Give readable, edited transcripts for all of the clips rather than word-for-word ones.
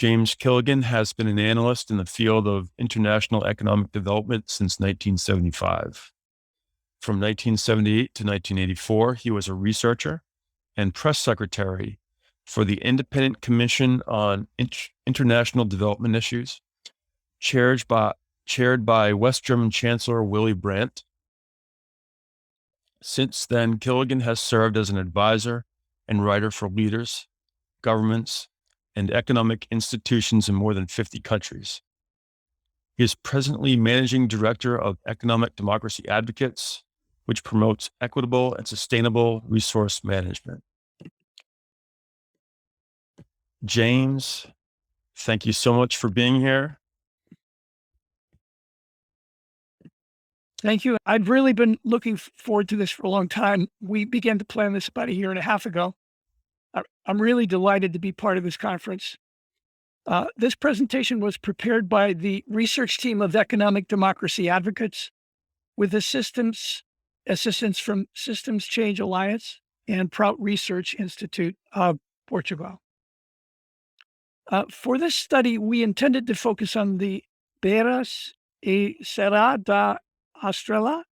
James Quilligan has been an analyst in the field of international economic development since 1975. From 1978 to 1984, he was a researcher and press secretary for the Independent Commission on International Development Issues, chaired by West German Chancellor Willy Brandt. Since then, Quilligan has served as an advisor and writer for leaders, governments, and economic institutions in more than 50 countries. He is presently managing director of Economic Democracy Advocates, which promotes equitable and sustainable resource management. James, thank you so much for being here. Thank you. I've really been looking forward to this for a long time. We began to plan this about a year and a half ago. I'm really delighted to be part of this conference. This presentation was prepared by the research team of Economic Democracy Advocates with assistance from Systems Change Alliance and Prout Research Institute of Portugal. For this study, we intended to focus on the Beiras e Serra da Estrela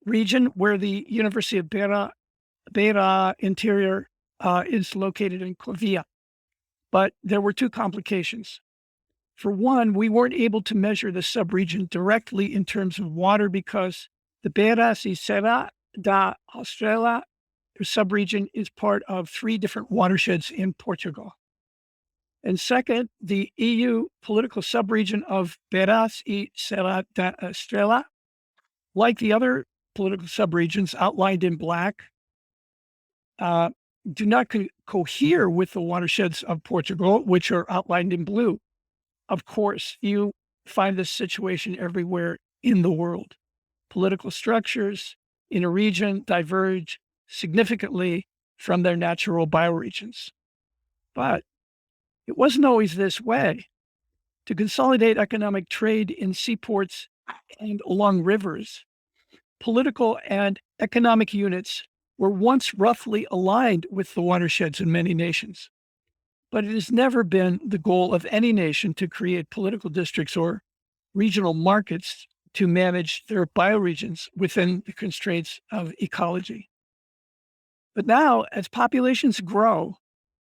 region, where the University of Beira Interior is located in Clavia. But there were two complications. For one, we weren't able to measure the subregion directly in terms of water because the Beiras e Serra da Estrela subregion is part of 3 different watersheds in Portugal. And second, the EU political subregion of Beiras e Serra da Estrela, like the other political subregions outlined in black, do not cohere with the watersheds of Portugal, which are outlined in blue. Of course, you find this situation everywhere in the world. Political structures in a region diverge significantly from their natural bioregions. But it wasn't always this way. To consolidate economic trade in seaports and along rivers, political and economic units were once roughly aligned with the watersheds in many nations. But it has never been the goal of any nation to create political districts or regional markets to manage their bioregions within the constraints of ecology. But now, as populations grow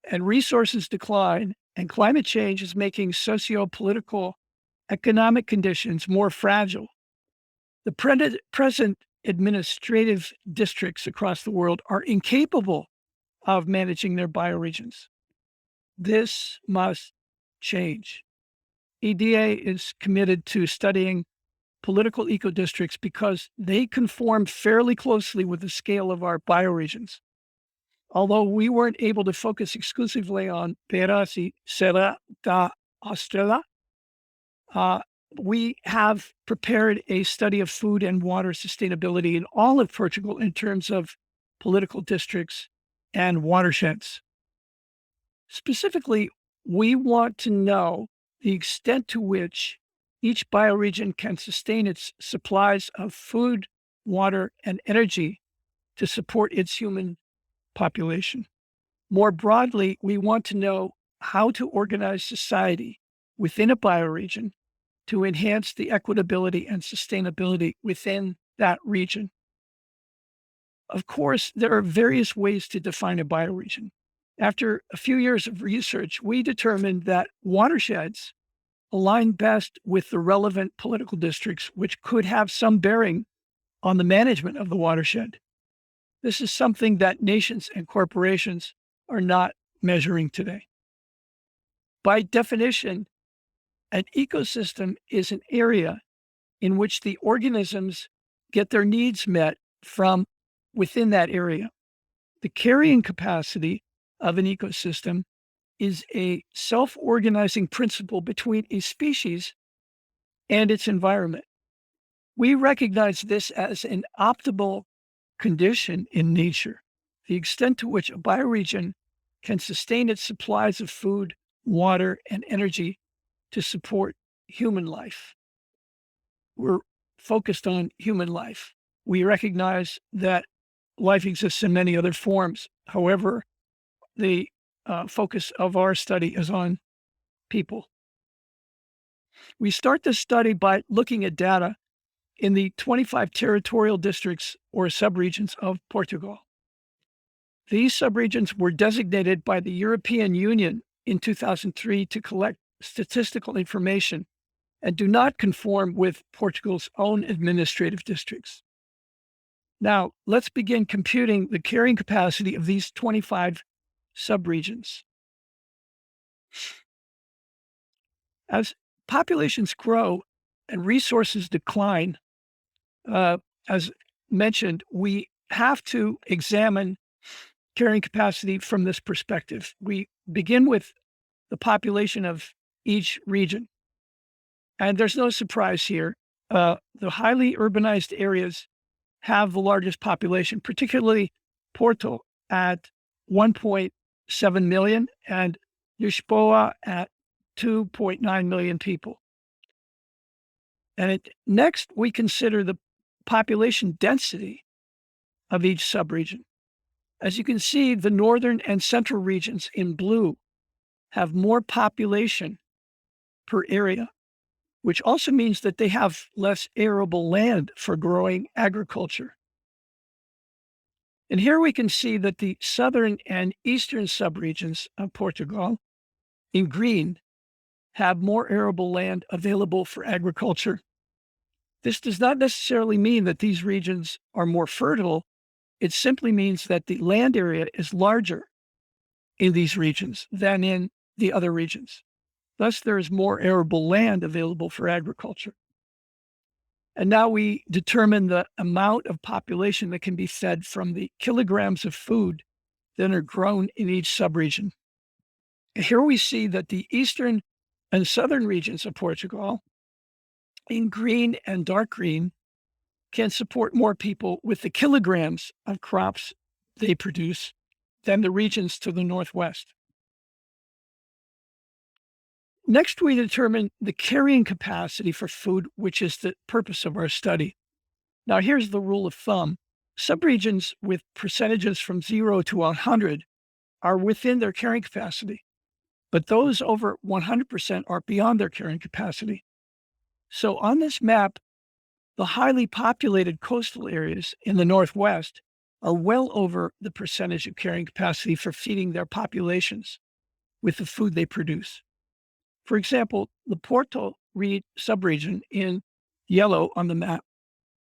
and resources decline, and climate change is making socio-political economic conditions more fragile, the present administrative districts across the world are incapable of managing their bioregions. This must change. EDA is committed to studying political eco-districts because they conform fairly closely with the scale of our bioregions. Although we weren't able to focus exclusively on Beiras e Serra da Estrela, we have prepared a study of food and water sustainability in all of Portugal in terms of political districts and watersheds. Specifically, we want to know the extent to which each bioregion can sustain its supplies of food, water, and energy to support its human population. More broadly, we want to know how to organize society within a bioregion to enhance the equitability and sustainability within that region. Of course, there are various ways to define a bioregion. After a few years of research, we determined that watersheds align best with the relevant political districts, which could have some bearing on the management of the watershed. This is something that nations and corporations are not measuring today. By definition, an ecosystem is an area in which the organisms get their needs met from within that area. The carrying capacity of an ecosystem is a self-organizing principle between a species and its environment. We recognize this as an optimal condition in nature, the extent to which a bioregion can sustain its supplies of food, water, and energy to support human life. We're focused on human life. We recognize that life exists in many other forms. However, the focus of our study is on people. We start this study by looking at data in the 25 territorial districts or subregions of Portugal. These subregions were designated by the European Union in 2003 to collect statistical information and do not conform with Portugal's own administrative districts. Now, let's begin computing the carrying capacity of these 25 subregions. As populations grow and resources decline, as mentioned, we have to examine carrying capacity from this perspective. We begin with the population of each region. And there's no surprise here. The highly urbanized areas have the largest population, particularly Porto at 1.7 million and Lisboa at 2.9 million people. And next, we consider the population density of each subregion. As you can see, the northern and central regions in blue have more population per area, which also means that they have less arable land for growing agriculture. And here we can see that the southern and eastern subregions of Portugal, in green, have more arable land available for agriculture. This does not necessarily mean that these regions are more fertile. It simply means that the land area is larger in these regions than in the other regions. Thus, there is more arable land available for agriculture. And now we determine the amount of population that can be fed from the kilograms of food that are grown in each subregion. Here we see that the eastern and southern regions of Portugal, in green and dark green, can support more people with the kilograms of crops they produce than the regions to the northwest. Next, we determine the carrying capacity for food, which is the purpose of our study. Now, here's the rule of thumb. Subregions with percentages from 0 to 100 are within their carrying capacity, but those over 100% are beyond their carrying capacity. So on this map, the highly populated coastal areas in the northwest are well over the percentage of carrying capacity for feeding their populations with the food they produce. For example, the Porto subregion in yellow on the map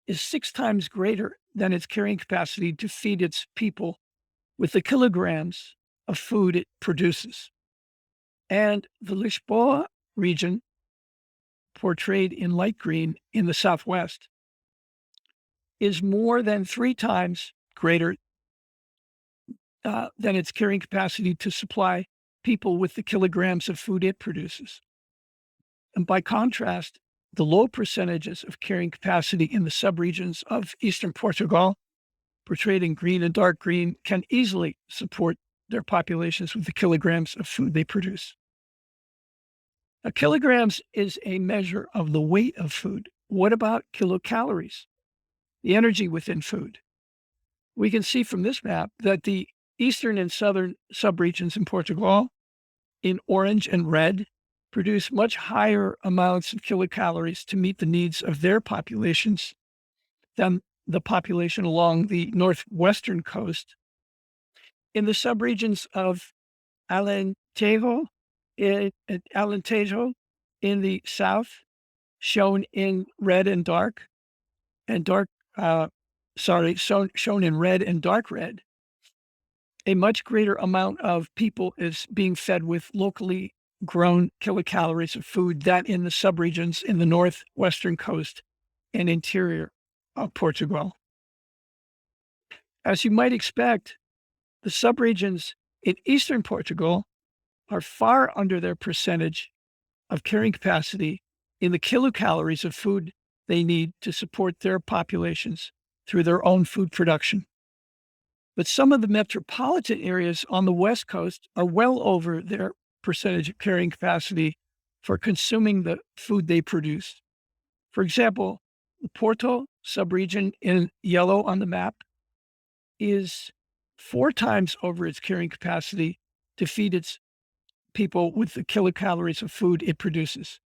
is 6 times greater than its carrying capacity to feed its people with the kilograms of food it produces. And the Lisboa region, portrayed in light green in the southwest, is more than 3 times greater than its carrying capacity to supply people with the kilograms of food it produces. And by contrast, the low percentages of carrying capacity in the subregions of eastern Portugal, portrayed in green and dark green, can easily support their populations with the kilograms of food they produce. Now, kilograms is a measure of the weight of food. What about kilocalories, the energy within food? We can see from this map that the eastern and southern subregions in Portugal, in orange and red, produce much higher amounts of kilocalories to meet the needs of their populations than the population along the northwestern coast. In the subregions of Alentejo in the south, shown in red and dark, shown in red and dark red, a much greater amount of people is being fed with locally grown kilocalories of food than in the subregions in the northwestern coast and interior of Portugal. As you might expect, the subregions in eastern Portugal are far under their percentage of carrying capacity in the kilocalories of food they need to support their populations through their own food production. But some of the metropolitan areas on the west coast are well over their percentage of carrying capacity for consuming the food they produce. For example, the Porto subregion in yellow on the map is 4 times over its carrying capacity to feed its people with the kilocalories of food it produces.